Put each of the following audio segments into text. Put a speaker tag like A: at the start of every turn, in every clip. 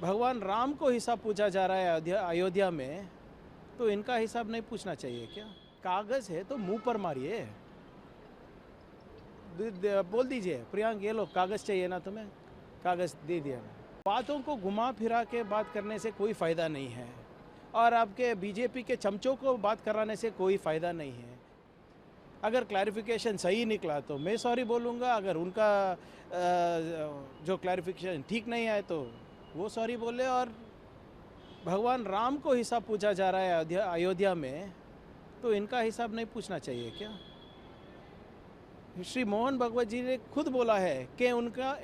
A: भगवान राम को हिसाब पूछा जा रहा है अयोध्या में, तो इनका हिसाब नहीं पूछना चाहिए क्या? कागज है तो मुंह पर मारिए, बोल दीजिए प्रियांक ये लो कागज चाहिए ना तुम्हें, कागज दे दिया। बातों को घुमा फिरा के बात करने से कोई फ़ायदा नहीं है, और आपके बीजेपी के चमचों को बात कराने से कोई फ़ायदा नहीं है। अगर क्लैरिफिकेशन सही निकला तो मैं सॉरी बोलूँगा, अगर उनका जो क्लैरिफिकेशन ठीक नहीं आए तो वो सॉरी बोले। और भगवान राम को हिसाब पूछा जा रहा है अयोध्या में, तो इनका हिसाब नहीं पूछना चाहिए क्या? श्री मोहन भगवत जी ने खुद बोला है कि उनका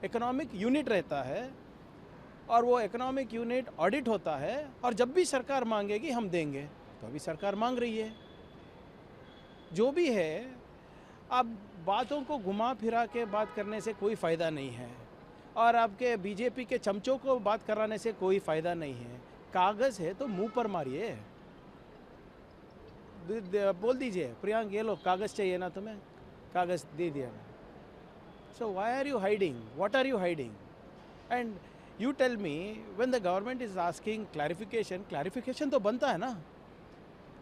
A: इकोनॉमिक यूनिट रहता है, और वो इकोनॉमिक यूनिट ऑडिट होता है, और जब भी सरकार मांगेगी हम देंगे। तो अभी सरकार मांग रही है, जो भी है। अब बातों को घुमा फिरा के बात करने से कोई फ़ायदा नहीं है, और आपके बीजेपी के चमचों को बात कराने से कोई फ़ायदा नहीं है। कागज़ है तो मुंह पर मारिए, बोल दीजिए प्रियांक ये लो कागज़ चाहिए ना तुम्हें, कागज़ दे दिया। So why are you hiding, what are you hiding? And you tell me, when the government is asking clarification तो बनता है ना।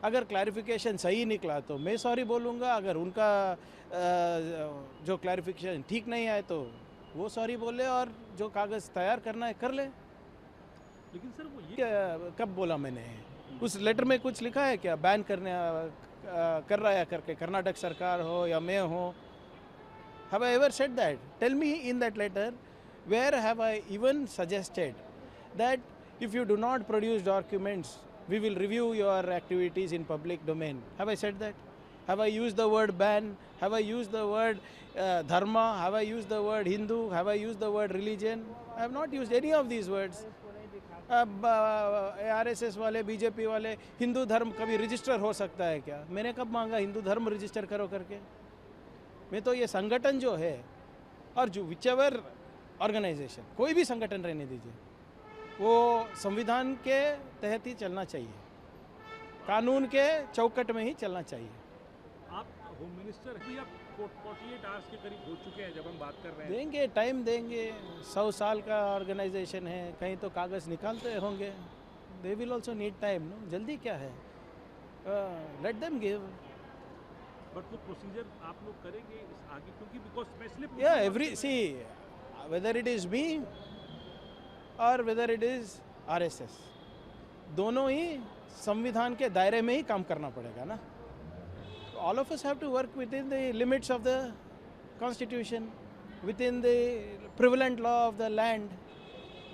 A: अगर क्लैरिफिकेशन सही निकला तो मैं सॉरी बोलूँगा, अगर उनका जो क्लैरिफिकेशन ठीक नहीं आए तो वो सॉरी बोले, और जो कागज़ तैयार करना है कर ले।
B: लेकिन सर वो
A: क्या कब बोला मैंने? उस लेटर में कुछ लिखा है क्या बैन करने कर रहा है करके, कर्नाटक सरकार हो या मैं हो? Have I ever said that? Tell me in that letter, where have I even suggested that if you do not produce documents, we will review your activities in public domain? Have I said that? Have I used the word ban? Have I used the word dharma? Have I used the word Hindu? Have I used the word religion? I have not used any of these words. अब RSS वाले, BJP वाले, हिंदू धर्म कभी register हो सकता है क्या? मैंने कब मांगा हिंदू धर्म रजिस्टर करो करके? मैं तो ये संगठन जो है, और जो विचेवर ऑर्गेनाइजेशन, कोई भी संगठन रहने दीजिए, वो संविधान के तहत ही चलना चाहिए, कानून के चौकट में ही चलना चाहिए।
B: आप होम मिनिस्टर अभी आप 48 आवर्स के करीब हो चुके हैं जब हम बात कर रहे हैं।
A: देंगे, टाइम देंगे। 100 साल का ऑर्गेनाइजेशन है, कहीं तो कागज़ निकालते होंगे। They will also need time, no? जल्दी क्या है? Let them give.
B: बट वो प्रोसीजर आप लोग करेंगे इस आगे, क्योंकि बिकॉज मैं इसलिए पूछ
A: Yeah,
B: रहा हूँ
A: whether it is me or whether it is RSS, दोनों ही संविधान के दायरे में ही काम करना पड़ेगा ना। All of us have to work within the limits of the constitution, within the prevalent law of the land.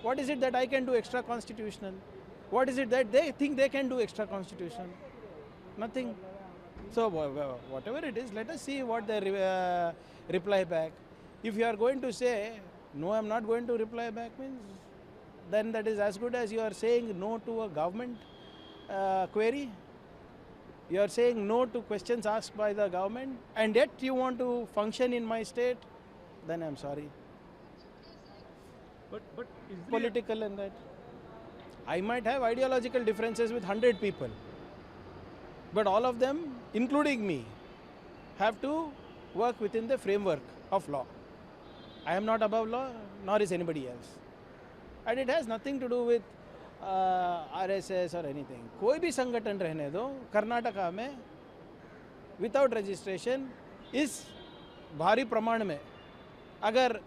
A: What is it that I can do extra constitutional? What is it that they think they can do extra constitutional? Nothing. So whatever it is, let us see what they reply back. If you are going to say no, I am not going to reply back, means then that is as good as you are saying no to a government query. You are saying no to questions asked by the government, and yet you want to function in my state. Then I am sorry.
B: but is
A: Political and that. I might have ideological differences with 100 people, but all of them, including me, have to work within the framework of law. I am not above law, nor is anybody else. And it has nothing to do with RSS or anything. कोई भी संगठन रहने दो, कर्नाटका में without registration इस भारी प्रमाण में अगर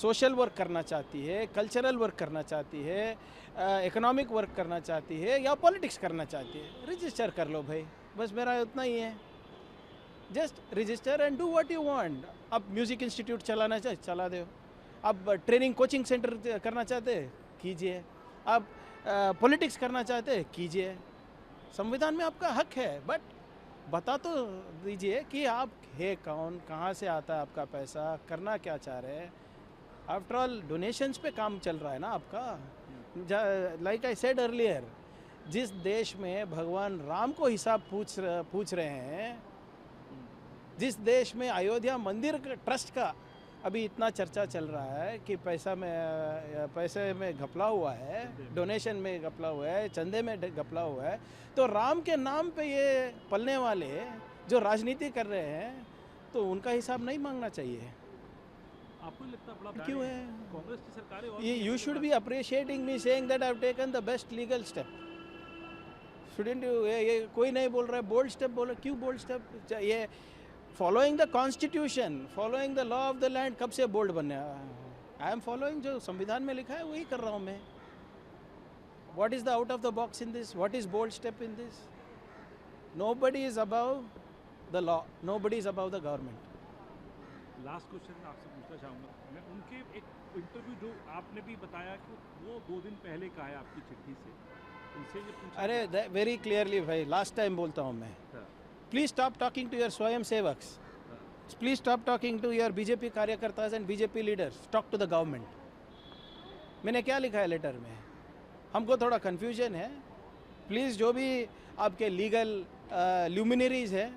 A: सोशल वर्क करना चाहती है, कल्चरल वर्क करना चाहती है, इकोनॉमिक वर्क करना चाहती है, या पॉलिटिक्स करना चाहती है, रजिस्टर कर लो भाई। बस मेरा उतना ही है। Just register and do what you want. अब म्यूज़िक इंस्टीट्यूट चलाना चाहे चला दो, अब ट्रेनिंग कोचिंग सेंटर करना चाहते कीजिए, अब पॉलिटिक्स करना चाहते कीजिए। संविधान में आपका हक है, बट बता तो दीजिए कि आप है कौन, कहाँ से आता है आपका पैसा, करना क्या चाह रहे हैं। आफ्टर ऑल डोनेशंस पे काम चल रहा है ना आपका। लाइक आई सेड अर्लियर, जिस देश में भगवान राम को हिसाब पूछ रहे हैं, जिस देश में अयोध्या मंदिर ट्रस्ट का अभी इतना चर्चा चल रहा है कि पैसे में घपला हुआ है, डोनेशन में घपला हुआ है, चंदे में घपला हुआ है, तो राम के नाम पे ये पलने वाले जो राजनीति कर रहे हैं, तो उनका हिसाब नहीं मांगना चाहिए।
B: आपको नहीं लगता बड़ा
A: क्यों
B: बैड
A: है?
B: कांग्रेस की सरकारें और
A: You should be appreciating me saying that I've taken the best legal step. Shouldn't you? ये कोई नहीं बोल रहा है bold step बोलो, क्यों bold step? ये following the constitution, following the law of the land, कब से bold बनने? I am following जो संविधान में लिखा है वही कर रहा हूँ मैं. What is the out of the box in this? What is bold step in this? Nobody is above the law. Nobody is above the government.
B: Last question आपसे पूछना चाहूँगा मैं उनके एक इंटरव्यू जो आपने भी बताया कि वो 2 दिन पहले का है आपकी चिट्ठी से उनसे ये पूछा
A: अरे वेरी क्लियरली भाई, लास्ट टाइम बोलता हूँ मैं.
B: हाँ,
A: Please stop talking to your स्वयं सेवक्स.
B: हाँ,
A: Please stop talking to your BJP कार्यकर्ताज and BJP leaders. Talk to the government. मैंने क्या लिखा है लेटर में? हमको थोड़ा कन्फ्यूजन है. प्लीज़ जो भी आपके लीगल ल्यूमिनरीज है,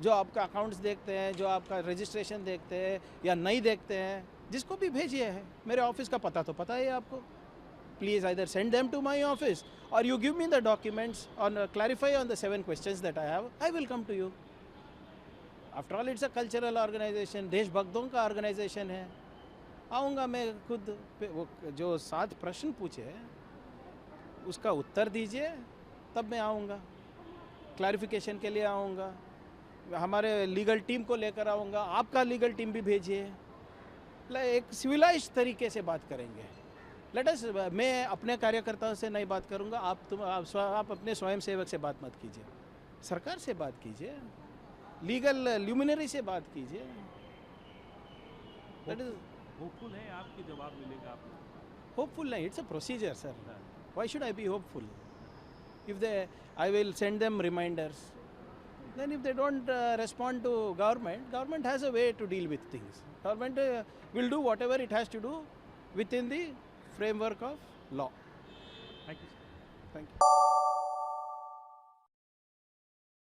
A: जो आपका अकाउंट्स देखते हैं, जो आपका रजिस्ट्रेशन देखते हैं या नहीं देखते हैं, जिसको भी भेजिए है. मेरे ऑफिस का पता तो पता है आपको. Please either send them to my office और you give me the documents on clarify on the 7 questions that I have. I will come to you. After all it's a cultural organisation, देशभक्तों का organisation है. आऊँगा मैं खुद. वो जो 7 प्रश्न पूछे उसका उत्तर दीजिए, तब मैं आऊँगा. क्लैरिफिकेशन के लिए आऊँगा. हमारे लीगल टीम को लेकर आऊँगा. आपका लीगल टीम भी भेजिए. एक सिविलाइज तरीके से बात करेंगे. Let us. मैं अपने कार्यकर्ताओं से नहीं बात करूँगा. आप अपने स्वयं सेवक से बात मत कीजिए. सरकार से बात कीजिए. लीगल ल्यूमिनरी से बात कीजिए. दैट इज
B: होपफुल है आपके जवाब मिलेगा आपको
A: होपफुल नहीं. It's a procedure sir. Why should I be hopeful? If they, I will send them reminders. Then if they don't respond to government, government has a way to deal with things. Government will do whatever it has to do within the framework of law.
B: Thank you
A: Thank you.